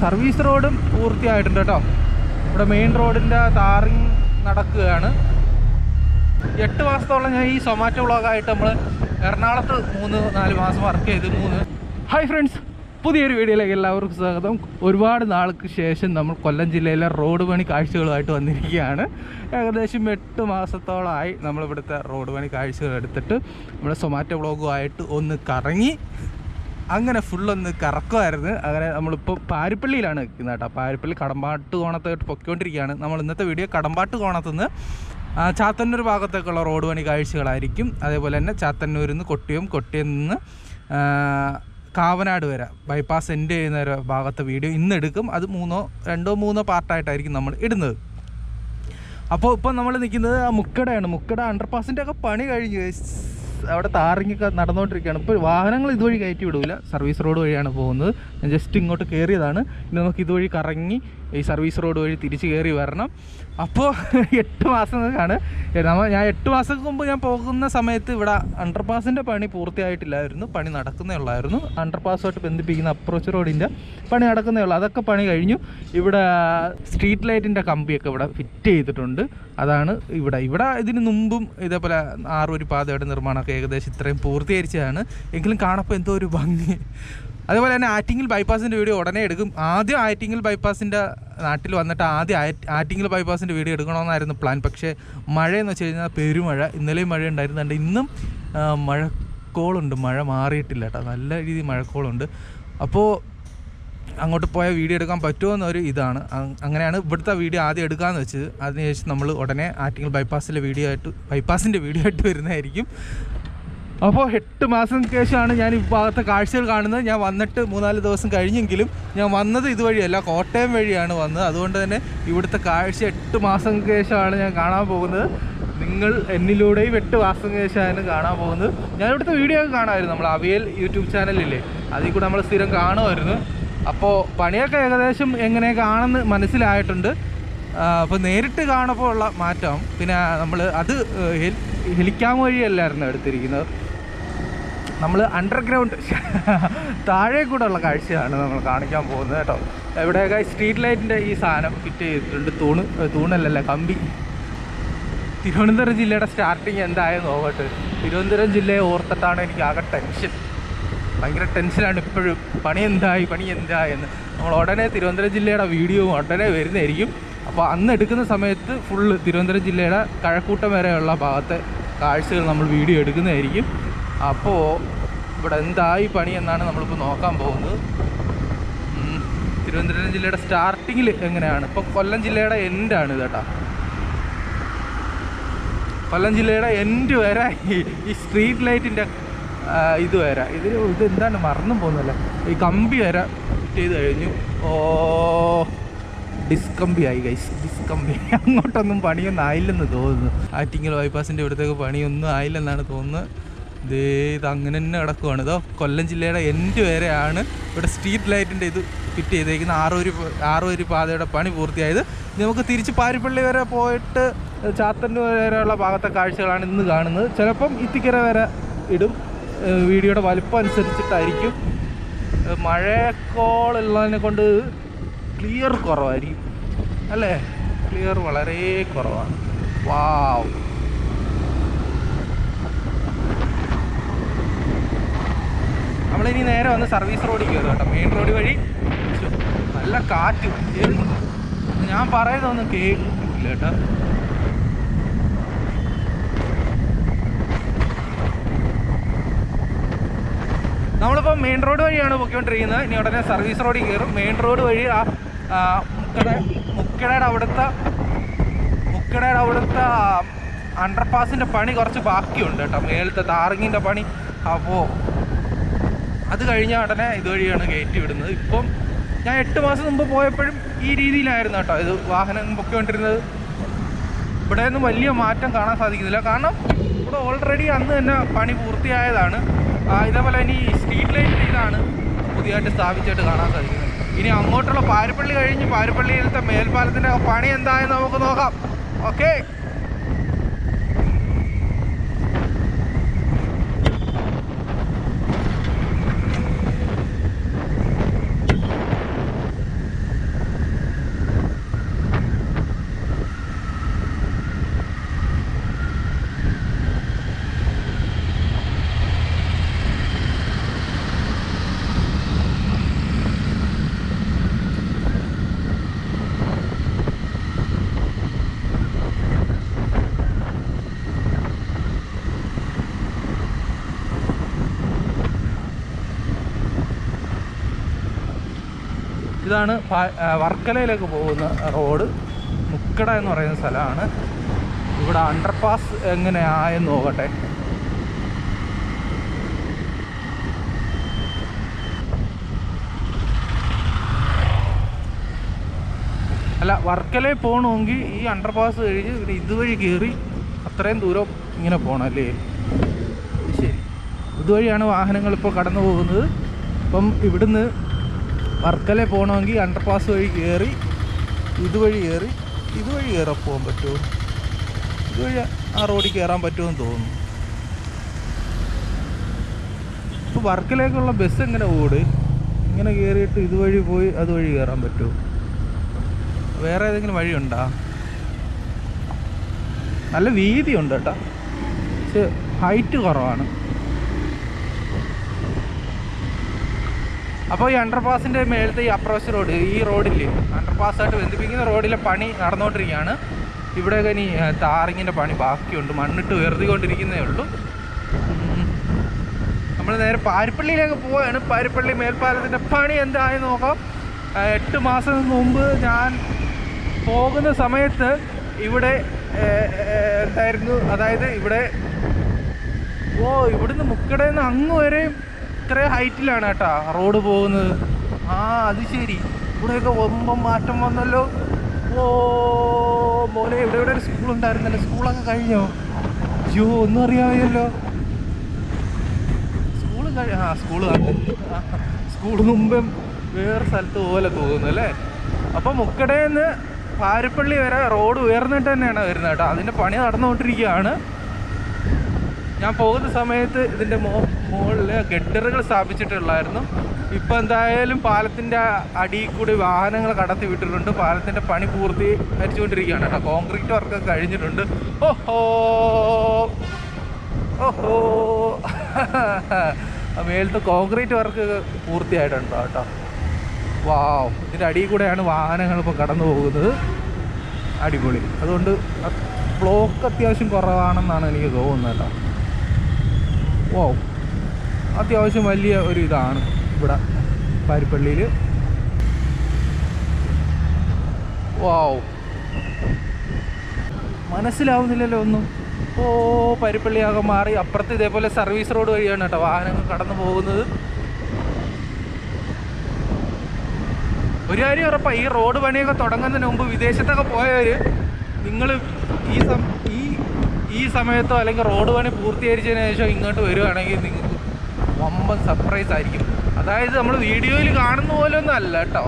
Service റോഡും പൂർത്തിയായിട്ടുണ്ട് കേട്ടോ. ഇവിടെ മെയിൻ റോഡിൻ്റെ ടാറിങ് നടക്കുകയാണ്. 8 മാസത്തോളം ഞാൻ ഈ സൊമാറ്റോ വ്ളോഗായിട്ട് നമ്മൾ എറണാകുളത്ത് 3-4 മാസം വർക്ക് ചെയ്ത് ഹായ് ഫ്രണ്ട്സ്, പുതിയൊരു വീഡിയോയിലേക്ക് എല്ലാവർക്കും സ്വാഗതം. ഒരുപാട് നാൾക്ക് ശേഷം നമ്മൾ കൊല്ലം ജില്ലയിലെ റോഡ് പണി കാഴ്ചകളുമായിട്ട് വന്നിരിക്കുകയാണ്. ഏകദേശം 8 മാസത്തോളമായി നമ്മളിവിടുത്തെ റോഡ് പണി കാഴ്ചകൾ എടുത്തിട്ട് നമ്മുടെ സൊമാറ്റോ വ്ളോഗുമായിട്ട് ഒന്ന് കറങ്ങി, അങ്ങനെ ഫുള്ളൊന്ന് കറക്കുമായിരുന്നു. അങ്ങനെ നമ്മളിപ്പോൾ പാരിപ്പള്ളിയിലാണ് നിൽക്കുന്നത് കേട്ടോ. പാരിപ്പള്ളി കടമ്പാട്ട് കോണത്തായിട്ട് പൊയ്ക്കൊണ്ടിരിക്കുകയാണ്. നമ്മൾ ഇന്നത്തെ വീഡിയോ കടമ്പാട്ട് കോണത്തുനിന്ന് ചാത്തന്നൂർ ഭാഗത്തേക്കുള്ള റോഡ് പണി കാഴ്ചകളായിരിക്കും. അതേപോലെ തന്നെ ചാത്തന്നൂരിൽ നിന്ന് കൊട്ടിയം നിന്ന് കാവനാട് വരെ ബൈപ്പാസ് എൻഡ് ചെയ്യുന്ന ഒരു ഭാഗത്തെ വീഡിയോ ഇന്ന് എടുക്കും. അത് 2-3 പാർട്ടായിട്ടായിരിക്കും നമ്മൾ ഇടുന്നത്. അപ്പോൾ ഇപ്പം നമ്മൾ നിൽക്കുന്നത് മുക്കടയാണ്. മുക്കട അണ്ടർപാസിൻ്റെ ഒക്കെ പണി കഴിഞ്ഞ് അവിടെ ടാറിങ്ങൊക്കെ നടന്നുകൊണ്ടിരിക്കുകയാണ്. ഇപ്പോൾ വാഹനങ്ങൾ ഇതുവഴി കയറ്റി വിടില്ല, സർവീസ് റോഡ് വഴിയാണ് പോകുന്നത്. ഞാൻ ജസ്റ്റ് ഇങ്ങോട്ട് കയറിയതാണ്. ഇനി നമുക്ക് ഇതുവഴി കറങ്ങി ഈ സർവീസ് റോഡ് വഴി തിരിച്ച് കയറി വരണം. അപ്പോൾ 8 മാസങ്ങൾക്കാണ് ഞാൻ 8 മാസങ്ങൾക്ക് മുമ്പ് ഞാൻ പോകുന്ന സമയത്ത് ഇവിടെ അണ്ടർപാസിൻ്റെ പണി പൂർത്തിയായിട്ടില്ലായിരുന്നു, പണി നടക്കുന്നേ ഉള്ളായിരുന്നു. അണ്ടർപാസുമായിട്ട് ബന്ധിപ്പിക്കുന്ന അപ്രോച്ച് റോഡിൻ്റെ പണി നടക്കുന്നേ ഉള്ളൂ. അതൊക്കെ പണി കഴിഞ്ഞു. ഇവിടെ സ്ട്രീറ്റ് ലൈറ്റിൻ്റെ കമ്പിയൊക്കെ ഇവിടെ ഫിറ്റ് ചെയ്തിട്ടുണ്ട്. അതാണ് ഇവിടെ ഇതിന് മുമ്പും ഇതേപോലെ 6 പാതയുടെ നിർമ്മാണമൊക്കെ ഏകദേശം ഇത്രയും പൂർത്തീകരിച്ചതാണ്. എങ്കിലും കാണപ്പോൾ എന്തോ ഒരു ഭംഗി. അതേപോലെ തന്നെ ആറ്റിങ്ങൽ ബൈപ്പാസിൻ്റെ വീഡിയോ ഉടനെ എടുക്കും. ആദ്യം ആറ്റിങ്ങൽ ബൈപ്പാസിൻ്റെ നാട്ടിൽ വന്നിട്ട് ആറ്റിങ്ങൽ ബൈപ്പാസിൻ്റെ വീഡിയോ എടുക്കണമെന്നായിരുന്നു പ്ലാൻ. പക്ഷേ മഴയെന്ന് വെച്ച് കഴിഞ്ഞാൽ പെരുമഴ. ഇന്നലെയും മഴ ഉണ്ടായിരുന്നുണ്ട്, ഇന്നും മഴക്കോളുണ്ട്. മഴ മാറിയിട്ടില്ല കേട്ടോ, നല്ല രീതിയിൽ മഴക്കോളുണ്ട്. അപ്പോൾ അങ്ങോട്ട് പോയ വീഡിയോ എടുക്കാൻ പറ്റുമോ എന്നൊരു ഇതാണ്. അങ്ങനെയാണ് ഇവിടുത്തെ വീഡിയോ ആദ്യം എടുക്കാമെന്ന് വെച്ചത്. അതിനുശേഷം നമ്മൾ ഉടനെ ആറ്റിങ്ങൽ ബൈപ്പാസിൻ്റെ വീഡിയോ ആയിട്ട് വരുന്നതായിരിക്കും. അപ്പോൾ 8 മാസങ്ങൾക്ക് ശേഷമാണ് ഞാൻ ഈ ഭാഗത്തെ കാഴ്ചകൾ കാണുന്നത്. ഞാൻ വന്നിട്ട് 3-4 ദിവസം കഴിഞ്ഞെങ്കിലും ഞാൻ വന്നത് ഇതുവഴിയല്ല, കോട്ടയം വഴിയാണ് വന്നത്. അതുകൊണ്ട് തന്നെ ഇവിടുത്തെ കാഴ്ച 8 മാസങ്ങൾക്ക് ശേഷമാണ് ഞാൻ കാണാൻ പോകുന്നത്. നിങ്ങൾ എന്നിലൂടെയും 8 മാസങ്ങൾക്ക് ശേഷമാണ് കാണാൻ പോകുന്നത്. ഞാൻ ഇവിടുത്തെ വീഡിയോ ഒക്കെ കാണാമായിരുന്നു, നമ്മൾ അവിയൽ യൂട്യൂബ് ചാനലില്ലേ, അതിൽ കൂടെ നമ്മൾ സ്ഥിരം കാണുമായിരുന്നു. അപ്പോൾ പണിയൊക്കെ ഏകദേശം എങ്ങനെയൊക്കെയാണെന്ന് മനസ്സിലായിട്ടുണ്ട്. അപ്പോൾ നേരിട്ട് കാണുമ്പോൾ ഉള്ള മാറ്റം, പിന്നെ നമ്മൾ അത് ഹെലിക്യാം വഴിയല്ലായിരുന്നു എടുത്തിരിക്കുന്നത്, നമ്മൾ അണ്ടർഗ്രൗണ്ട് താഴെ കൂടെ ഉള്ള കാഴ്ചയാണ് നമ്മൾ കാണിക്കാൻ പോകുന്നത് കേട്ടോ. എവിടെയൊക്കെ സ്ട്രീറ്റ് ലൈറ്റിൻ്റെ ഈ സാധനം ഫിറ്റ് ചെയ്തിട്ടുണ്ട്. തൂണല്ലല്ല, കമ്പി. തിരുവനന്തപുരം ജില്ലയുടെ സ്റ്റാർട്ടിങ് എന്തായെന്ന് നോക്കട്ടെ. തിരുവനന്തപുരം ജില്ലയെ ഓർത്തിട്ടാണ് എനിക്ക് ആകെ ടെൻഷൻ, ഭയങ്കര ടെൻഷനാണ് ഇപ്പോഴും. പണി എന്തായി എന്ന് നമ്മൾ ഉടനെ തിരുവനന്തപുരം ജില്ലയുടെ വീഡിയോ ഉടനെ വരുന്നതായിരിക്കും. അപ്പോൾ അന്ന് എടുക്കുന്ന സമയത്ത് ഫുള്ള് തിരുവനന്തപുരം ജില്ലയുടെ കഴക്കൂട്ടം വരെയുള്ള ഭാഗത്തെ കാഴ്ചകൾ നമ്മൾ വീഡിയോ എടുക്കുന്നതായിരിക്കും. അപ്പോൾ ഇവിടെ എന്തായി പണി എന്നാണ് നമ്മളിപ്പോൾ നോക്കാൻ പോകുന്നത്. തിരുവനന്തപുരം ജില്ലയുടെ സ്റ്റാർട്ടിങ്ങിൽ എങ്ങനെയാണ്. ഇപ്പോൾ കൊല്ലം ജില്ലയുടെ എൻഡാണ് ഇത് കേട്ടോ. കൊല്ലം ജില്ലയുടെ എൻഡ് വരെ ഈ സ്ട്രീറ്റ് ലൈറ്റിൻ്റെ ഇത് വരെ ഇത് എന്താണ് മറന്നും പോകുന്നല്ല, ഈ കമ്പി വരെ ഫിറ്റ് ചെയ്ത് കഴിഞ്ഞു. ഡിസ്കമ്പി ആയി ഗൈസ്, ഡിസ്കമ്പി. അങ്ങോട്ടൊന്നും പണിയൊന്നും ആയില്ലെന്ന് തോന്നുന്നു. ആറ്റിങ്ങൽ ബൈപ്പാസിൻ്റെ ഇവിടത്തേക്ക് പണിയൊന്നും ആയില്ലെന്നാണ് തോന്നുന്നത്. ഇത് അങ്ങനെ തന്നെ കിടക്കുവാണ്. ഇതോ കൊല്ലം ജില്ലയുടെ എൻഡ് വരെയാണ് ഇവിടെ സ്ട്രീറ്റ് ലൈറ്റിൻ്റെ ഇത് ഫിറ്റ് ചെയ്തേക്കുന്ന. 6 പാതയുടെ പണി പൂർത്തിയായത്. നമുക്ക് തിരിച്ച് പാരിപ്പള്ളി വരെ പോയിട്ട് ചാത്തന്നൂർ വരെയുള്ള ഭാഗത്തെ കാഴ്ചകളാണ് ഇന്ന് കാണുന്നത്. ചിലപ്പം ഇത്തിക്കര വരെ ഇടും. വീഡിയോയുടെ വലിപ്പം അനുസരിച്ചിട്ടായിരിക്കും. മഴക്കോളുള്ളതിനെ കൊണ്ട് ക്ലിയർ കുറവായിരിക്കും അല്ലേ, ക്ലിയർ വളരെ കുറവാണ്. വാവ്, നമ്മളിനി നേരെ വന്ന് സർവീസ് റോഡിൽ കയറും കേട്ടോ. മെയിൻ റോഡ് വഴി നല്ല കാറ്റ്, ഞാൻ പറയുന്നതൊന്നും കേൾക്കില്ല കേട്ടോ. നമ്മളിപ്പോൾ മെയിൻ റോഡ് വഴിയാണ് പൊയ്ക്കൊണ്ടിരിക്കുന്നത്. ഇനി ഉടനെ സർവീസ് റോഡിൽ കയറും. മെയിൻ റോഡ് വഴി മുക്കടയുടെ അവിടുത്തെ അണ്ടർപാസിൻ്റെ പണി കുറച്ച് ബാക്കിയുണ്ട് കേട്ടോ, മേലത്തെ ടാറിങ്ങിൻ്റെ പണി. അപ്പോൾ അത് കഴിഞ്ഞ ഉടനെ ഇതുവഴിയാണ് കയറ്റി വിടുന്നത്. ഇപ്പം ഞാൻ 8 മാസം മുമ്പ് പോയപ്പോഴും ഈ രീതിയിലായിരുന്നു കേട്ടോ ഇത് വാഹനം പൊയ്ക്കൊണ്ടിരുന്നത്. ഇവിടെയൊന്നും വലിയ മാറ്റം കാണാൻ സാധിക്കുന്നില്ല, കാരണം ഇവിടെ ഓൾറെഡി അന്ന് തന്നെ പണി പൂർത്തിയായതാണ്. ഇതേപോലെ ഇനി സ്ട്രീറ്റ് ലൈറ്റിൻ്റെ ഇതാണ് പുതിയതായിട്ട് സ്ഥാപിച്ചായിട്ട് കാണാൻ സാധിക്കുന്നത്. ഇനി അങ്ങോട്ടുള്ള പാരിപ്പള്ളി കഴിഞ്ഞ് പാരിപ്പള്ളിയിലത്തെ മേൽപ്പാലത്തിൻ്റെ പണി എന്തായെന്ന് നമുക്ക് നോക്കാം. ഓക്കെ, ഇതാണ് വർക്കലയിലേക്ക് പോകുന്ന റോഡ്. മുക്കട എന്ന് പറയുന്ന സ്ഥലമാണ്. ഇവിടെ അണ്ടർപാസ് എങ്ങനെയായെന്ന് നോക്കട്ടെ. അല്ല, വർക്കലയിൽ പോകണമെങ്കിൽ ഈ അണ്ടർപാസ് കഴിഞ്ഞ് പിന്നെ ഇതുവഴി കയറി അത്രയും ദൂരം ഇങ്ങനെ പോകണം അല്ലേ? ശരി, ഇതുവഴിയാണ് വാഹനങ്ങളിപ്പോൾ കടന്നു പോകുന്നത്. അപ്പം ഇവിടുന്ന് വർക്കലയിൽ പോകണമെങ്കിൽ അണ്ടർപാസ് വഴി കയറി ഇതുവഴി കയറാൻ പോകാൻ പറ്റുമോ? ഇതുവഴി ആ റോഡിൽ കയറാൻ പറ്റുമെന്ന് തോന്നുന്നു. ഇപ്പോൾ വർക്കലേക്കുള്ള ബസ് എങ്ങനെ ഓട്? ഇങ്ങനെ കയറിയിട്ട് ഇതുവഴി പോയി അതുവഴി കയറാൻ പറ്റുമോ? വേറെ ഏതെങ്കിലും വഴിയുണ്ടോ? നല്ല വീതിയുണ്ട് കേട്ടോ, പക്ഷെ ഹൈറ്റ് കുറവാണ്. അപ്പോൾ ഈ അണ്ടർപാസിൻ്റെ മേളത്തെ ഈ അപ്രോച്ച് റോഡ്, ഈ റോഡിൽ അണ്ടർപാസ്സായിട്ട് ബന്ധിപ്പിക്കുന്ന റോഡിലെ പണി നടന്നുകൊണ്ടിരിക്കുകയാണ്. ഇവിടെയൊക്കെ ഇനി ടാറിങ്ങിൻ്റെ പണി ബാക്കിയുണ്ട്, മണ്ണിട്ട് ഉയർത്തിക്കൊണ്ടിരിക്കുന്നേ ഉള്ളൂ. നമ്മൾ നേരെ പാരിപ്പള്ളിയിലേക്ക് പോവുകയാണ്. പാരിപ്പള്ളി മേൽപ്പാലത്തിൻ്റെ പണി എന്തായി നോക്കാം. 8 മാസം മുമ്പ് ഞാൻ പോകുന്ന സമയത്ത് ഇവിടെ എന്തായിരുന്നു, അതായത് ഇവിടെ ഇവിടുന്ന് മുക്കടയിൽ നിന്ന് അങ്ങ് വരെയും ഇത്രയും ഹൈറ്റിലാണ് കേട്ടോ റോഡ് പോകുന്നത്. അത് ശരി, ഇവിടെയൊക്കെ ഒമ്പം മാറ്റം വന്നല്ലോ. മോനെ, ഇവിടെ ഒരു സ്കൂളുണ്ടായിരുന്നല്ലോ, സ്കൂളൊക്കെ കഴിഞ്ഞോ? അയ്യോ, ഒന്നും അറിയാമല്ലോ. സ്കൂള് മുമ്പും വേറെ സ്ഥലത്ത് പോലെ തോന്നുന്നു അല്ലേ? അപ്പോൾ മുക്കടയിൽ നിന്ന് പാരിപ്പള്ളി വരെ റോഡ് ഉയർന്നിട്ട് തന്നെയാണ് വരുന്നത് കേട്ടോ. അതിൻ്റെ പണി നടന്നുകൊണ്ടിരിക്കുകയാണ്. ഞാൻ പോകുന്ന സമയത്ത് ഇതിൻ്റെ മുകളിൽ ഗഡറുകൾ സ്ഥാപിച്ചിട്ടുള്ളായിരുന്നു. ഇപ്പോൾ എന്തായാലും പാലത്തിൻ്റെ അടിയിൽ കൂടി വാഹനങ്ങൾ കടത്തി വിട്ടിട്ടുണ്ട്. പാലത്തിൻ്റെ പണി പൂർത്തീകരിച്ചുകൊണ്ടിരിക്കുകയാണ് കേട്ടോ. കോൺക്രീറ്റ് വർക്കൊക്കെ കഴിഞ്ഞിട്ടുണ്ട്. ഓഹോ മേലത്തെ കോൺക്രീറ്റ് വർക്ക് പൂർത്തിയായിട്ടുണ്ട് കേട്ടോ. വാവ്, ഇതിൻ്റെ അടിയിൽ കൂടെയാണ് വാഹനങ്ങൾ ഇപ്പോൾ കടന്നു പോകുന്നത്. അടിപൊളി. അതുകൊണ്ട് ബ്ലോക്ക് അത്യാവശ്യം കുറവാണെന്നാണ് എനിക്ക് തോന്നുന്നത് കേട്ടോ. അത്യാവശ്യം വലിയ ഒരു ഇതാണ് ഇവിടെ പാരിപ്പള്ളിയിൽ. മനസ്സിലാവുന്നില്ലല്ലോ ഒന്നും. പാരിപ്പള്ളിയാകെ മാറി. അപ്പുറത്ത് ഇതേപോലെ സർവീസ് റോഡ് വഴിയാണ് കേട്ടോ വാഹനങ്ങൾ കടന്നു പോകുന്നത്. ഒരു കാര്യം ഉറപ്പാണ്, ഈ റോഡ് പണിയൊക്കെ തുടങ്ങുന്നതിന് മുമ്പ് വിദേശത്തൊക്കെ പോയവർ നിങ്ങൾ ഈ സമയത്തോ അല്ലെങ്കിൽ റോഡ് പണി പൂർത്തീകരിച്ചതിന് ശേഷം ഇങ്ങോട്ട് വരികയാണെങ്കിൽ നിങ്ങൾക്ക് വമ്പൻ സർപ്രൈസ് ആയിരിക്കും. അതായത് നമ്മൾ വീഡിയോയിൽ കാണുന്ന പോലെ ഒന്നും അല്ല കേട്ടോ.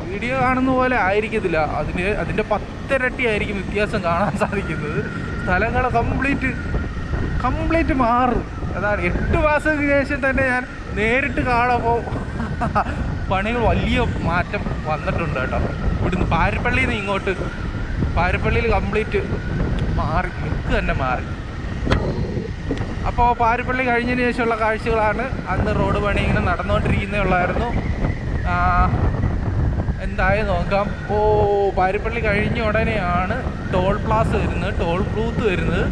വീഡിയോ കാണുന്ന പോലെ ആയിരിക്കത്തില്ല, അതിൻ്റെ 10 ഇരട്ടി ആയിരിക്കും വ്യത്യാസം കാണാൻ സാധിക്കുന്നത്. സ്ഥലങ്ങൾ കംപ്ലീറ്റ് മാറും. അതാണ് 8 മാസത്തിന് ശേഷം തന്നെ ഞാൻ നേരിട്ട് കാണുമ്പോൾ പണികൾ വലിയ മാറ്റം വന്നിട്ടുണ്ട് കേട്ടോ. ഇവിടുന്ന് പാരിപ്പള്ളിയിൽ നിന്ന് ഇങ്ങോട്ട് പാരിപ്പള്ളിയിൽ കംപ്ലീറ്റ് മാറി, ലുക്ക് തന്നെ മാറി. അപ്പോൾ പാരിപ്പള്ളി കഴിഞ്ഞതിന് ശേഷമുള്ള കാഴ്ചകളാണ്. അന്ന് റോഡ് പണി ഇങ്ങനെ നടന്നുകൊണ്ടിരിക്കുന്നേ ഉള്ളായിരുന്നു. എന്തായാലും നോക്കാം. പാരിപ്പള്ളി കഴിഞ്ഞ ഉടനെയാണ് ടോൾ പ്ലാസ വരുന്നത്, ടോൾ ബൂത്ത് വരുന്നത്.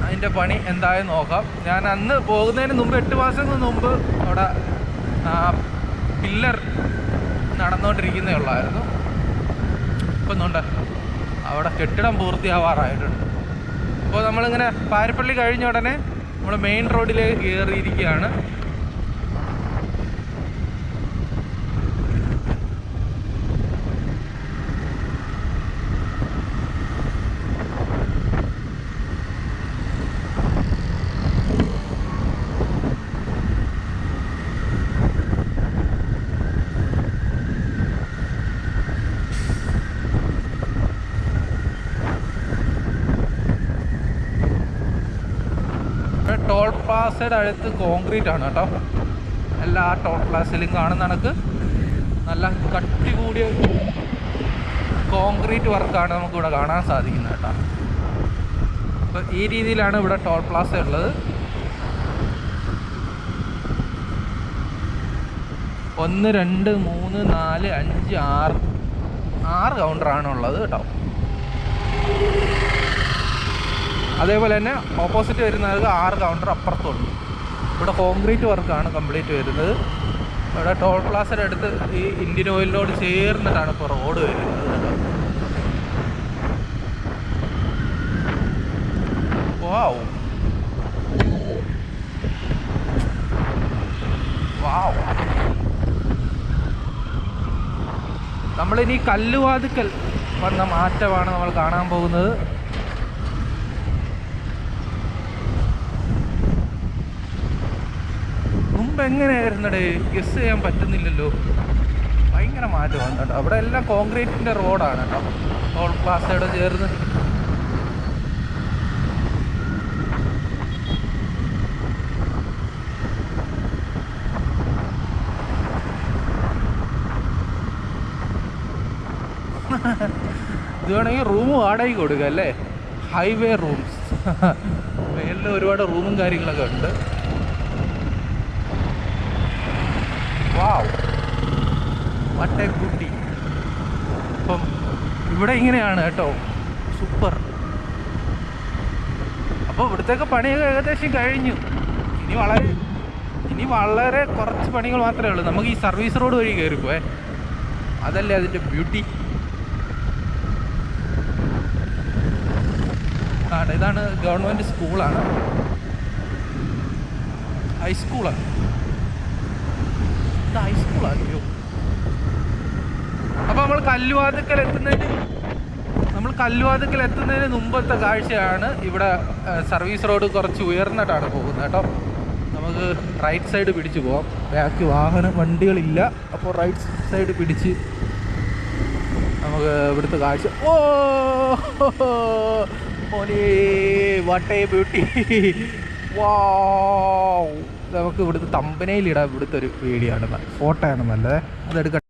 അതിൻ്റെ പണി എന്തായാലും നോക്കാം. ഞാൻ അന്ന് പോകുന്നതിന് മുമ്പ് 8 മാസങ്ങൾക്ക് മുമ്പ് അവിടെ പില്ലർ നടന്നുകൊണ്ടിരിക്കുന്നേ ഉള്ളായിരുന്നു. ഇപ്പം ഒന്നുണ്ട് അവിടെ കെട്ടിടം പൂർത്തിയാവാറായിട്ടുണ്ട്. അപ്പോൾ നമ്മളിങ്ങനെ പാരിപ്പള്ളി കഴിഞ്ഞ ഉടനെ നമ്മൾ മെയിൻ റോഡിലേക്ക് കയറിയിരിക്കുകയാണ്. ടോൾ പ്ലാസയുടെ അടുത്ത് കോൺക്രീറ്റ് ആണ് കേട്ടോ. എല്ലാ ടോൾ പ്ലാസയിലും കാണുന്ന കണക്ക് നല്ല കട്ടി കൂടിയ കോൺക്രീറ്റ് വർക്കാണ് നമുക്കിവിടെ കാണാൻ സാധിക്കുന്നത് കേട്ടോ. അപ്പോൾ ഈ രീതിയിലാണ് ഇവിടെ ടോൾ പ്ലാസ ഉള്ളത്. 1 2 3 4 5 6 കൗണ്ടറാണുള്ളത് കേട്ടോ. അതേപോലെ തന്നെ ഓപ്പോസിറ്റ് വരുന്നവർക്ക് 6 കൗണ്ടർ അപ്പുറത്തുണ്ട്. ഇവിടെ കോൺക്രീറ്റ് വർക്കാണ് കംപ്ലീറ്റ് വരുന്നത്. ഇവിടെ ടോൾ പ്ലാസയുടെ അടുത്ത് ഈ ഇന്ത്യൻ ഓയിലിനോട് ചേർന്നിട്ടാണ് ഇപ്പോൾ റോഡ് വരുന്നത് കേട്ടോ. വാവ് വാവ്. നമ്മളിനി കല്ലുവാതുക്കൽ വന്ന മാറ്റമാണ് നമ്മൾ കാണാൻ പോകുന്നത്. മുമ്പ് എങ്ങനെയായിരുന്നടേ ഗസ് ചെയ്യാൻ പറ്റുന്നില്ലല്ലോ. ഭയങ്കര മാറ്റമാണ് കേട്ടോ. അവിടെ എല്ലാം കോൺക്രീറ്റിൻ്റെ റോഡാണ് കേട്ടോ. ടോൾ പ്ലാസയോട് ചേർന്ന് ഇത് വേണമെങ്കിൽ റൂം വാടകയ്ക്ക് കൊടുക്കുക അല്ലേ. ഹൈവേ റൂംസ് മേലിൽ ഒരുപാട് റൂമും കാര്യങ്ങളൊക്കെ ഉണ്ട്. Wow what A beauty. അപ്പം ഇവിടെ ഇങ്ങനെയാണ് കേട്ടോ. സൂപ്പർ. അപ്പോൾ ഇവിടുത്തെയൊക്കെ പണിയൊക്കെ ഏകദേശം കഴിഞ്ഞു. ഇനി വളരെ കുറച്ച് പണികൾ മാത്രമേ ഉള്ളൂ. നമുക്ക് ഈ സർവീസ് റോഡ് വഴി കയറിപ്പോയേ, അതല്ലേ അതിൻ്റെ ബ്യൂട്ടി. ഇതാണ് ഗവൺമെൻറ് സ്കൂളാണ്, ഹൈസ്കൂളാണ്. ഇത് ഹൈസ്കൂളാണല്ലോ. അപ്പോൾ നമ്മൾ കല്ലുവാതുക്കൽ എത്തുന്നതിന് മുമ്പത്തെ കാഴ്ചയാണ്. ഇവിടെ സർവീസ് റോഡ് കുറച്ച് ഉയർന്നിട്ടാണ് പോകുന്നത് കേട്ടോ. നമുക്ക് റൈറ്റ് സൈഡ് പിടിച്ച് പോകാം. ബാക്കി വണ്ടികളില്ല. അപ്പോൾ റൈറ്റ് സൈഡ് പിടിച്ച് നമുക്ക് ഇവിടുത്തെ കാഴ്ച. ഓ മോനെ വാട്ട് എ ബ്യൂട്ടി. വാവ്. നമുക്ക് ഇവിടുത്തെ തമ്പനയിലിടാം. ഇവിടുത്തെ ഒരു വീഡിയോ ആണ്, ഫോട്ടോ ആണ് നല്ലത്. അതെടുക്കട്ടെ.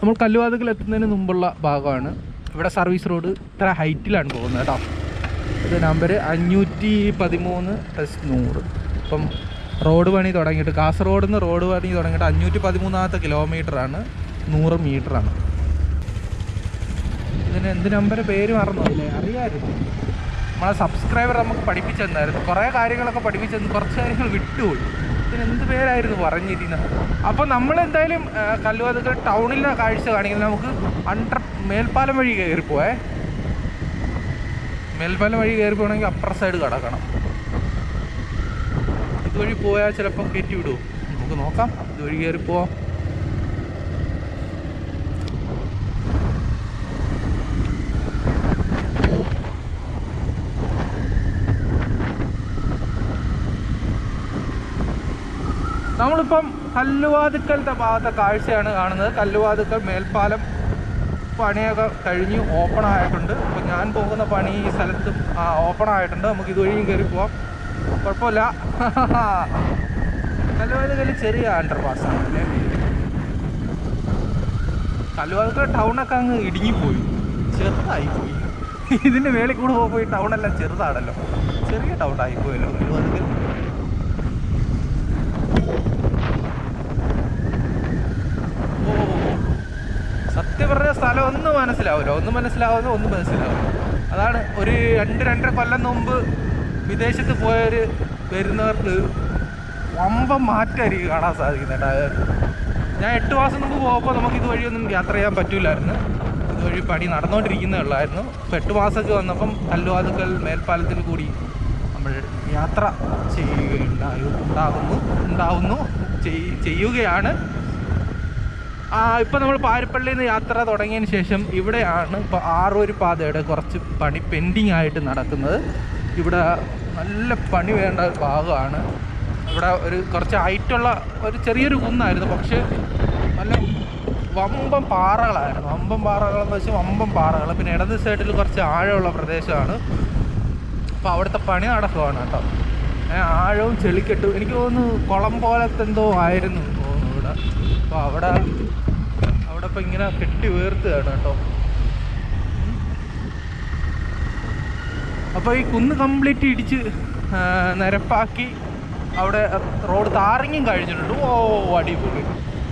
നമ്മൾ കല്ലുവാതുക്കൽ എത്തുന്നതിന് മുമ്പുള്ള ഭാഗമാണ്. ഇവിടെ സർവീസ് റോഡ് ഇത്ര ഹൈറ്റിലാണ് പോകുന്നത് കേട്ടോ. ഇത് നമ്പർ 513/100. ഇപ്പം റോഡ് പണി തുടങ്ങിയിട്ട് കാസർഗോഡ് നിന്ന് റോഡ് പണി തുടങ്ങിയിട്ട് 513ാമത്തെ കിലോമീറ്ററാണ്. 100 മീറ്ററാണ്. ഇതിന് എന്ത് നമ്പർ പേര് മറന്നില്ലേ, അറിയാമായിരുന്നു. നമ്മളെ സബ്സ്ക്രൈബർ നമുക്ക് പഠിപ്പിച്ചു തന്നായിരുന്നു. കുറേ കാര്യങ്ങളൊക്കെ പഠിപ്പിച്ചു തന്നു, കുറച്ച് കാര്യങ്ങൾ വിട്ടുപോയി. ഇതിന് എന്ത് പേരായിരുന്നു പറഞ്ഞിരുന്നത്. അപ്പോൾ നമ്മളെന്തായാലും കല്ലുവാതുക്കൽ ടൗണിലെ കാഴ്ച കാണിക്കുന്നത്. നമുക്ക് മേൽപ്പാലം വഴി കയറിപ്പോയേ. മേൽപ്പാലം വഴി കയറി പോകണമെങ്കിൽ അപ്പുറ സൈഡ് കടക്കണം. ഇതുവഴി പോയാൽ ചിലപ്പോൾ കയറ്റി വിടുമോ, നമുക്ക് നോക്കാം. ഇതുവഴി കയറി പോവാം. നമ്മളിപ്പം കല്ലുവാതുക്കലത്തെ ഭാഗത്തെ കാഴ്ചയാണ് കാണുന്നത്. കല്ലുവാതുക്കൽ മേൽപ്പാലം പണിയൊക്കെ കഴിഞ്ഞ് ഓപ്പൺ ആയിട്ടുണ്ട്. അപ്പോൾ ഞാൻ പോകുന്ന പണി ഈ സ്ഥലത്തും ഓപ്പൺ ആയിട്ടുണ്ട്. നമുക്ക് ഇതുവഴിയും കയറി പോവാം, കുഴപ്പമില്ല. കല്ലുവാതുക്കൽ ചെറിയ അണ്ടർ പാസ്സാണ് അല്ലേ. കല്ലുവാതുക്കൽ ടൗണൊക്കെ അങ്ങ് ഇടുങ്ങിപ്പോയി, ചെറുതായിപ്പോയി. ഇതിൻ്റെ മേളിൽ കൂടെ പോയി ടൗണെല്ലാം ചെറുതാണല്ലോ, ചെറിയ ടൗണായിപ്പോയല്ലോ കല്ലുവാതുക്കൽ. സത്യം പറഞ്ഞ സ്ഥലം ഒന്നും മനസ്സിലാവില്ല. ഒന്നും മനസ്സിലാവും. അതാണ് ഒരു 2-2.5 കൊല്ലം മുമ്പ് വിദേശത്ത് പോയവർ വരുന്നവർക്ക് വമ്പം മാറ്റമായിരിക്കും കാണാൻ സാധിക്കുന്നത്. ഞാൻ 8 മാസം മുമ്പ് പോകുമ്പോൾ നമുക്ക് ഇതുവഴിയൊന്നും യാത്ര ചെയ്യാൻ പറ്റില്ലായിരുന്നു. ഇതുവഴി പണി നടന്നുകൊണ്ടിരിക്കുന്നേ ഉള്ളായിരുന്നു. ഇപ്പോൾ 8 മാസമൊക്കെ വന്നപ്പം കല്ലുവാതുക്കൽ മേൽപ്പാലത്തിൽ കൂടി നമ്മൾ യാത്ര ചെയ്യുകയാണ്. ഇപ്പോൾ നമ്മൾ പാരിപ്പള്ളിയിൽ നിന്ന് യാത്ര തുടങ്ങിയതിന് ശേഷം ഇവിടെയാണ് ഇപ്പോൾ ആറൂർ പാതയുടെ കുറച്ച് പണി പെൻഡിങ് ആയിട്ട് നടക്കുന്നത്. ഇവിടെ നല്ല പണി വേണ്ട ഒരു ഭാഗമാണ്. ഇവിടെ കുറച്ച് ഹൈറ്റുള്ള ഒരു ചെറിയൊരു കുന്നായിരുന്നു, പക്ഷേ നല്ല വമ്പം പാറകളായിരുന്നു. വമ്പം പാറകൾ. പിന്നെ ഇടത് സൈഡിൽ കുറച്ച് ആഴമുള്ള പ്രദേശമാണ്. അപ്പോൾ അവിടുത്തെ പണി നടക്കുവാണ് കേട്ടോ. ആഴവും ചെളിക്കെട്ടും, എനിക്ക് തോന്നുന്നു കുളം പോലത്തെ എന്തോ ആയിരുന്നു തോന്നുന്നു ഇവിടെ. അപ്പോൾ അവിടെ ഇപ്പോൾ ഇങ്ങനെ കെട്ടി ഉയർത്തുകയാണ് കേട്ടോ. അപ്പോൾ ഈ കുന്ന് കംപ്ലീറ്റ് ഇടിച്ച് നിരപ്പാക്കി അവിടെ റോഡ് ടാറിങ്ങും കഴിഞ്ഞിട്ടുണ്ട്. ഓ അടിപൊളി.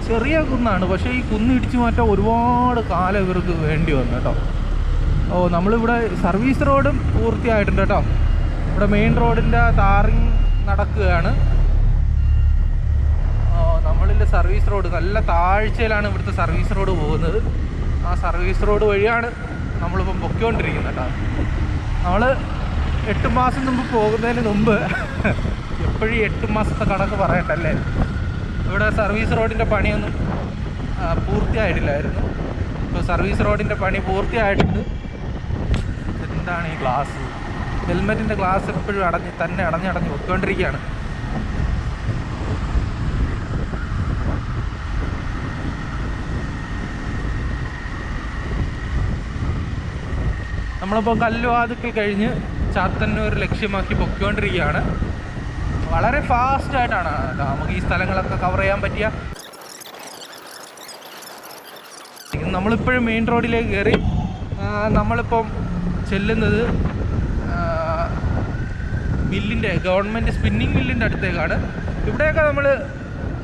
ചെറിയ കുന്നാണ്, പക്ഷേ ഈ കുന്ന് ഇടിച്ചു മാറ്റാൻ ഒരുപാട് കാലം ഇവർക്ക് വേണ്ടി വന്നു കേട്ടോ. നമ്മളിവിടെ സർവീസ് റോഡും പൂർത്തിയായിട്ടുണ്ട് കേട്ടോ. ഇവിടെ മെയിൻ റോഡിൻ്റെ ടാറിങ് നടക്കുകയാണ്. സർവീസ് റോഡ്, നല്ല താഴ്ചയിലാണ് ഇവിടുത്തെ സർവീസ് റോഡ് പോകുന്നത്. ആ സർവീസ് റോഡ് വഴിയാണ് നമ്മളിപ്പം പൊയ്ക്കൊണ്ടിരിക്കുന്നത് കേട്ടോ. നമ്മൾ 8 മാസം മുമ്പ് പോകുന്നതിന് മുമ്പ് എപ്പോഴും 8 മാസത്തെ കണക്ക് പറയട്ടല്ലേ, ഇവിടെ സർവീസ് റോഡിൻ്റെ പണിയൊന്നും പൂർത്തിയായിട്ടില്ലായിരുന്നു. ഇപ്പോൾ സർവീസ് റോഡിൻ്റെ പണി പൂർത്തിയായിട്ടുണ്ട്. എന്താണ് ഈ ഗ്ലാസ്, ഹെൽമെറ്റിൻ്റെ ഗ്ലാസ് എപ്പോഴും അടഞ്ഞ് പൊയ്ക്കൊണ്ടിരിക്കുകയാണ്. നമ്മളിപ്പോൾ കല്ലുവാതുക്കൽ കഴിഞ്ഞ് ചാത്തന്നൂർ ലക്ഷ്യമാക്കി പൊയ്ക്കൊണ്ടിരിക്കുകയാണ്. വളരെ ഫാസ്റ്റായിട്ടാണ് നമുക്ക് ഈ സ്ഥലങ്ങളൊക്കെ കവർ ചെയ്യാൻ പറ്റിയ. നമ്മളിപ്പോഴും മെയിൻ റോഡിലേക്ക് കയറി. നമ്മളിപ്പം ചെല്ലുന്നത് ഗവൺമെൻറ് സ്പിന്നിങ് മില്ലിൻ്റെ അടുത്തേക്കാണ്. ഇവിടെയൊക്കെ നമ്മൾ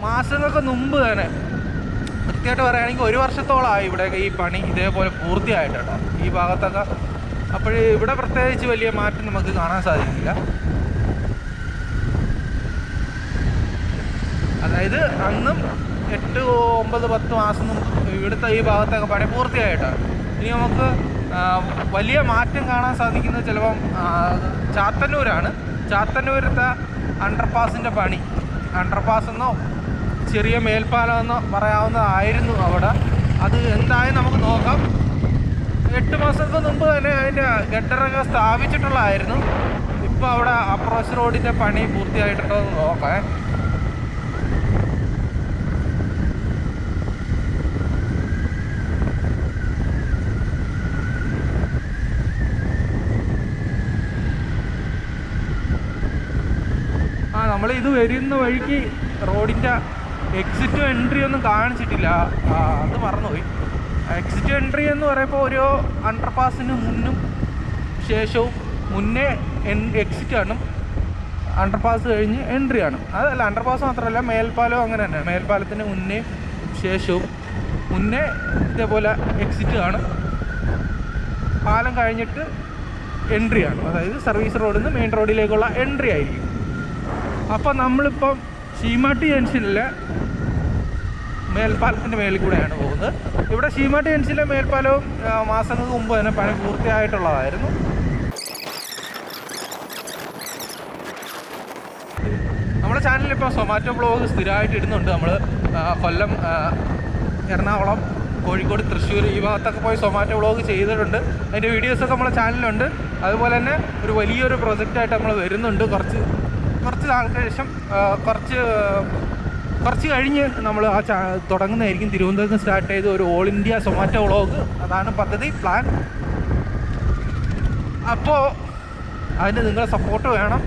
മാസങ്ങൾക്ക് മുമ്പ് തന്നെ, കൃത്യമായിട്ട് പറയുകയാണെങ്കിൽ 1 വർഷത്തോളമായി ഇവിടെയൊക്കെ ഈ പണി ഇതേപോലെ പൂർത്തിയായിട്ട് കേട്ടോ, ഈ ഭാഗത്തൊക്കെ. അപ്പോൾ ഇവിടെ പ്രത്യേകിച്ച് വലിയ മാറ്റം നമുക്ക് കാണാൻ സാധിക്കില്ല. അതായത് അന്നും 8, 9, 10 മാസം മുമ്പ് ഇവിടുത്തെ ഈ ഭാഗത്തൊക്കെ പണി പൂർത്തിയായിട്ടാണ്. ഇനി നമുക്ക് വലിയ മാറ്റം കാണാൻ സാധിക്കുന്നത് ചിലപ്പം ചാത്തന്നൂരാണ്. ചാത്തന്നൂരത്തെ അണ്ടർപാസിൻ്റെ പണി, അണ്ടർപാസ് ചെറിയ മേൽപ്പാലമെന്നോ പറയാവുന്നതായിരുന്നു അവിടെ. അത് എന്തായാലും നമുക്ക് നോക്കാം. 8 മാസങ്ങൾക്ക് മുമ്പ് തന്നെ അതിൻ്റെ ഗട്ടറൊക്കെ സ്ഥാപിച്ചിട്ടുള്ളതായിരുന്നു. ഇപ്പോൾ അവിടെ അപ്രോച്ച് റോഡിൻ്റെ പണി പൂർത്തിയായിട്ടുണ്ടോ എന്ന് നോക്കാം. നമ്മൾ ഇത് വരുന്ന വഴിക്ക് റോഡിൻ്റെ എക്സിറ്റും എൻട്രി ഒന്നും കാണിച്ചിട്ടില്ല, അത് മറന്നുപോയി. എക്സിറ്റ് എൻട്രി എന്ന് പറയുമ്പോൾ ഒരു അണ്ടർപാസിന് മുന്നും ശേഷവും, മുന്നേ എക്സിറ്റാണ്, അണ്ടർപാസ് കഴിഞ്ഞ് എൻട്രിയാണ്. അതല്ല, അണ്ടർപാസ് മാത്രമല്ല, മേൽപ്പാലവും അങ്ങനെ തന്നെ. മേൽപ്പാലത്തിന് മുന്നേ ശേഷവും, മുന്നേ ഇതേപോലെ എക്സിറ്റ് ആണ്, പാലം കഴിഞ്ഞിട്ട് എൻട്രിയാണ്. അതായത് സർവീസ് റോഡിൽ നിന്ന് മെയിൻ റോഡിലേക്കുള്ള എൻട്രി ആയിരിക്കും. അപ്പോൾ നമ്മളിപ്പം ശീമാട്ടി ജംഗ്ഷനിലെ മേൽപ്പാലത്തിൻ്റെ മേളിൽ കൂടെയാണ് പോകുന്നത്. ഇവിടെ ശീമാട്ടി ജംഗ്ഷനിലെ മേൽപ്പാലവും മാസങ്ങൾക്ക് മുമ്പ് തന്നെ പണി പൂർത്തിയായിട്ടുള്ളതായിരുന്നു. നമ്മുടെ ചാനലിൽ ഇപ്പോൾ സൊമാറ്റോ ബ്ലോഗ് സ്ഥിരമായിട്ട് ഇടുന്നുണ്ട്. നമ്മൾ കൊല്ലം, എറണാകുളം, കോഴിക്കോട്, തൃശ്ശൂർ ഈ ഭാഗത്തൊക്കെ പോയി സൊമാറ്റോ ബ്ലോഗ് ചെയ്തിട്ടുണ്ട്. അതിൻ്റെ വീഡിയോസൊക്കെ നമ്മുടെ ചാനലിലുണ്ട്. അതുപോലെ തന്നെ ഒരു വലിയൊരു പ്രൊജക്റ്റായിട്ട് നമ്മൾ വരുന്നുണ്ട്. കുറച്ച് നാൾക്ക് ശേഷം, കുറച്ച് കഴിഞ്ഞ് നമ്മൾ തുടങ്ങുന്നതായിരിക്കും. തിരുവനന്തപുരത്ത് സ്റ്റാർട്ട് ചെയ്ത് ഒരു ഓൾ ഇന്ത്യ സൊമാറ്റോ വ്ളോഗ്, അതാണ് പദ്ധതി, പ്ലാൻ. അപ്പോൾ അതിന് നിങ്ങളുടെ സപ്പോർട്ട് വേണം.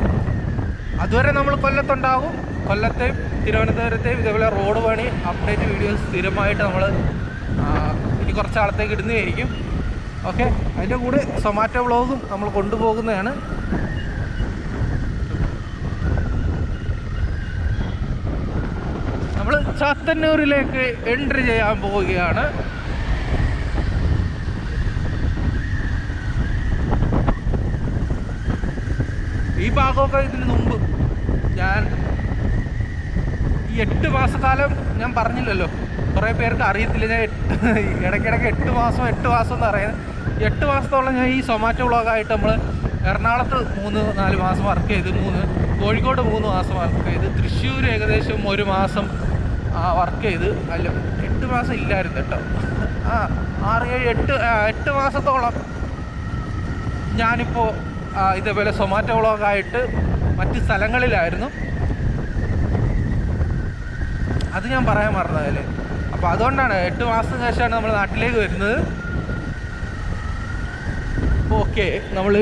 അതുവരെ നമ്മൾ കൊല്ലത്തുണ്ടാകും. കൊല്ലത്തെയും തിരുവനന്തപുരത്തെയും ഇതേപോലെ റോഡ് പണി അപ്ഡേറ്റ് വീഡിയോസ് സ്ഥിരമായിട്ട് നമ്മൾ ഇനി കുറച്ച് നാളത്തേക്ക് ഇടുന്നതായിരിക്കും. ഓക്കെ, അതിൻ്റെ കൂടെ സൊമാറ്റോ വ്ളോഗും നമ്മൾ കൊണ്ടുപോകുന്നതാണ്. നമ്മൾ ചാത്തന്നൂരിലേക്ക് എൻട്രി ചെയ്യാൻ പോവുകയാണ്. ഈ ഭാഗമൊക്കെ ഇതിന് മുമ്പ് ഞാൻ ഈ 8 മാസക്കാലം ഞാൻ പറഞ്ഞില്ലല്ലോ, കുറേ പേർക്ക് അറിയത്തില്ല. ഞാൻ ഇടയ്ക്കിടയ്ക്ക് 8 മാസം എന്ന് പറയുന്നത്. 8 മാസത്തോളം ഞാൻ ഈ സൊമാറ്റോ വ്ളോഗായിട്ട് നമ്മൾ എറണാകുളത്ത് 3-4 മാസം വർക്ക് ചെയ്ത്, കോഴിക്കോട് 3 മാസം വർക്ക് ചെയ്ത്, തൃശ്ശൂർ ഏകദേശം 1 മാസം വർക്ക് ചെയ്ത്. അല്ല, 8 മാസം ഇല്ലായിരുന്നു കേട്ടോ, 8 മാസത്തോളം ഞാനിപ്പോൾ ഇതേപോലെ സൊമാറ്റോ വ്ളോഗായിട്ട് മറ്റ് സ്ഥലങ്ങളിലായിരുന്നു. അത് ഞാൻ പറയാൻ മറന്നതല്ലേ. അപ്പോൾ അതുകൊണ്ടാണ് 8 മാസത്തിന് ശേഷമാണ് നമ്മൾ നാട്ടിലേക്ക് വരുന്നത്. ഓക്കെ, നമ്മൾ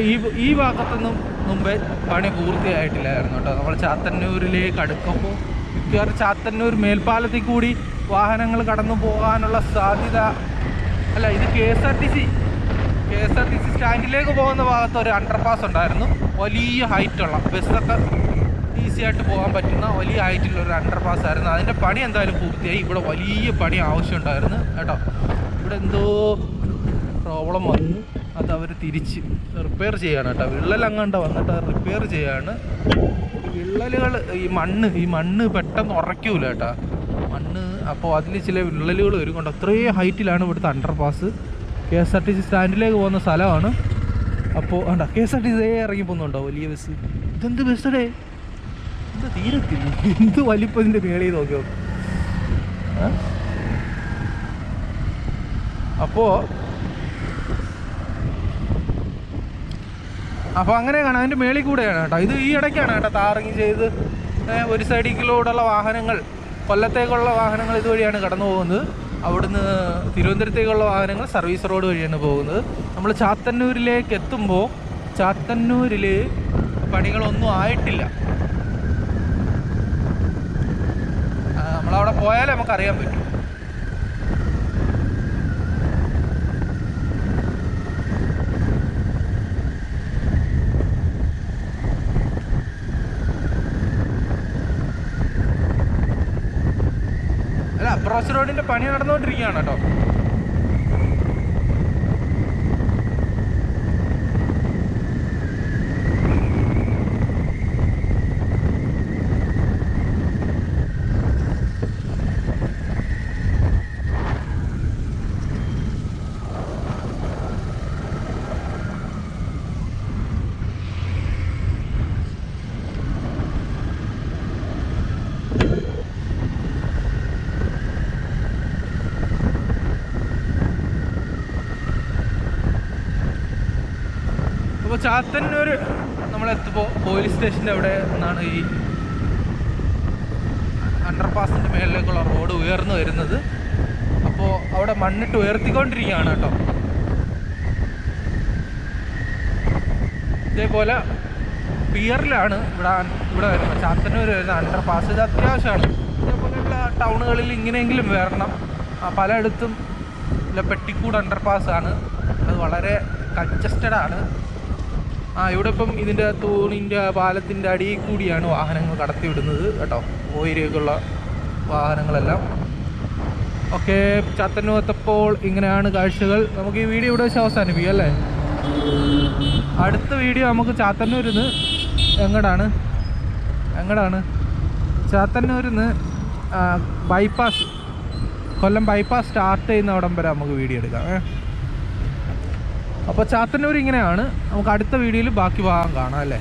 ഈ ഭാഗത്തൊന്നും മുമ്പേ പണി പൂർത്തിയായിട്ടില്ലായിരുന്നു കേട്ടോ. നമ്മൾ ചാത്തന്നൂരിലേക്ക് അടുക്കുമ്പോൾ മിക്കവാറും ചാത്തന്നൂർ മേൽപ്പാലത്തിൽ കൂടി വാഹനങ്ങൾ കടന്നു പോകാനുള്ള സാധ്യത. അല്ല, ഇത് KSRTC സ്റ്റാൻഡിലേക്ക് പോകുന്ന ഭാഗത്ത് ഒരു അണ്ടർപാസ് ഉണ്ടായിരുന്നു. വലിയ ഹൈറ്റുള്ള, ബസ്സൊക്കെ ഈസി ആയിട്ട് പോകാൻ പറ്റുന്ന വലിയ ഹൈറ്റുള്ള ഒരു അണ്ടർപാസ് ആയിരുന്നു. അതിൻ്റെ പണി എന്തായാലും പൂർത്തിയായി. ഇവിടെ വലിയ പണി ആവശ്യമുണ്ടായിരുന്നു കേട്ടോ. ഇവിടെ എന്തോ പ്രോബ്ലം വന്നു, അത് അവർ തിരിച്ച് റിപ്പയർ ചെയ്യാണ് കേട്ടോ. വിള്ളലങ്ങാണ്ട് വന്നിട്ട് അത് റിപ്പയർ ചെയ്യാണ്. വിള്ളലുകൾ ഈ മണ്ണ് പെട്ടെന്ന് ഉറയ്ക്കൂല കേട്ടോ. മണ്ണ്. അപ്പോൾ അതിൽ ചില വിള്ളലുകൾ വരും. കൊണ്ട് അത്രയും ഹൈറ്റിലാണ് ഇവിടുത്തെ അണ്ടർപാസ്. KSRTC സ്റ്റാൻഡിലേക്ക് പോകുന്ന സ്ഥലമാണ്. അപ്പോൾ വേണ്ട KSRTC ഇറങ്ങി പോകുന്നുണ്ടോ വലിയ ബസ്? ഇതെന്ത് ബസ്സടേ? എന്താ തീരത്തില്ല, എന്ത് വലിപ്പം ഇതിൻ്റെ മേളിൽ നോക്കിയോ. അപ്പോൾ അങ്ങനെ കാണാം. അതിൻ്റെ മേളിൽ കൂടെയാണ് കേട്ടോ. ഇത് ഈ ഇടയ്ക്കാണ് കേട്ടോ താറിങ് ചെയ്ത് ഒരു സൈഡിലേക്കുള്ള വാഹനങ്ങൾ, കൊല്ലത്തേക്കുള്ള വാഹനങ്ങൾ ഇതുവഴിയാണ് കടന്നു പോകുന്നത്. അവിടുന്ന് തിരുവനന്തപുരത്തേക്കുള്ള വാഹനങ്ങൾ സർവീസ് റോഡ് വഴിയാണ് പോകുന്നത്. നമ്മൾ ചാത്തന്നൂരിലേക്ക് എത്തുമ്പോൾ ചാത്തന്നൂരിൽ പണികളൊന്നും ആയിട്ടില്ല. നമ്മളവിടെ പോയാലേ നമുക്കറിയാൻ പറ്റും. അല്ല, അപ്രോച്ച് റോഡിൻ്റെ പണി നടന്നുകൊണ്ടിരിക്കുകയാണ് കേട്ടോ. അപ്പോൾ ചാത്തന്നൂർ നമ്മളെത്തുമ്പോൾ പോലീസ് സ്റ്റേഷൻ്റെ അവിടെ നിന്നാണ് ഈ അണ്ടർപാസിൻ്റെ മേളിലേക്കുള്ള റോഡ് ഉയർന്നു വരുന്നത്. അപ്പോൾ അവിടെ മണ്ണിട്ട് ഉയർത്തിക്കൊണ്ടിരിക്കുകയാണ് കേട്ടോ. ഇതേപോലെ പിയറിലാണ് ഇവിടെ വരുന്നത്, ചാത്തന്നൂർ വരുന്ന അണ്ടർപാസ്. ഇത് അത്യാവശ്യമാണ്. ഇതേപോലെയുള്ള ടൗണുകളിൽ ഇങ്ങനെയെങ്കിലും വരണം. പലയിടത്തും ഇല്ല പെട്ടിക്കൂട് അണ്ടർപാസാണ്. അത് വളരെ കൺജസ്റ്റഡാണ്. ഇവിടെ ഇപ്പം ഇതിൻ്റെ തൂണിൻ്റെ പാലത്തിൻ്റെ അടിയിൽ കൂടിയാണ് വാഹനങ്ങൾ കടത്തി വിടുന്നത് കേട്ടോ, ഓയിലേക്കുള്ള വാഹനങ്ങളെല്ലാം. ഓക്കെ, ചാത്തന്നൂരെത്തപ്പോൾ ഇങ്ങനെയാണ് കാഴ്ചകൾ. നമുക്ക് ഈ വീഡിയോ ഇവിടെ വെച്ച് അവസാനിപ്പിക്കാം അല്ലേ. അടുത്ത വീഡിയോ നമുക്ക് ചാത്തന്നൂരിൽ നിന്ന് എങ്ങടാണ് ചാത്തന്നൂരിൽ നിന്ന് ബൈപ്പാസ്, കൊല്ലം ബൈപ്പാസ് സ്റ്റാർട്ട് ചെയ്യുന്ന അവിടം വരെ നമുക്ക് വീഡിയോ എടുക്കാം. അപ്പോൾ ചാത്തന്നൂർ ഇങ്ങനെയാണ്. നമുക്ക് അടുത്ത വീഡിയോയിൽ ബാക്കി ഭാഗം കാണാം അല്ലേ.